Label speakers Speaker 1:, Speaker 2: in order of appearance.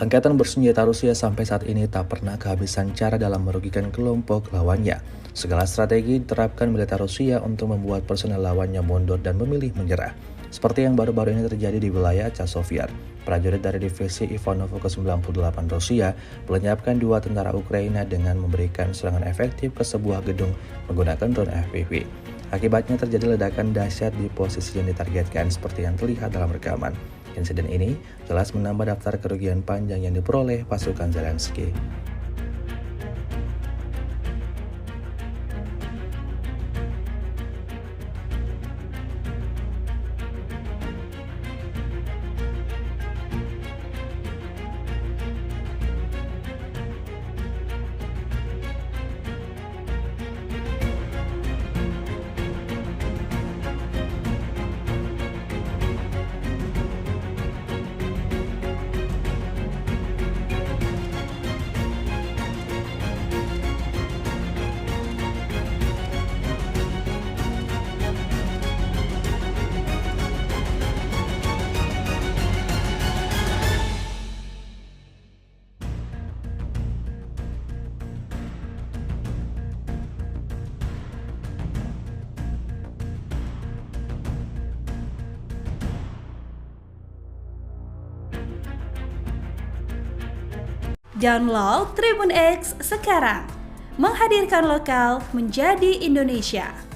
Speaker 1: Angkatan bersenjata Rusia sampai saat ini tak pernah kehabisan cara dalam merugikan kelompok lawannya. Segala strategi diterapkan militer Rusia untuk membuat personel lawannya mundur dan memilih menyerah. Seperti yang baru-baru ini terjadi di wilayah Chasiv. Prajurit dari divisi Ivanov ke-98 Rusia melenyapkan 2 tentara Ukraina dengan memberikan serangan efektif ke sebuah gedung menggunakan drone FPV. Akibatnya terjadi ledakan dahsyat di posisi yang ditargetkan seperti yang terlihat dalam rekaman. Insiden ini jelas menambah daftar kerugian panjang yang diperoleh pasukan Zelensky.
Speaker 2: Download Tribun X sekarang, menghadirkan lokal menjadi Indonesia.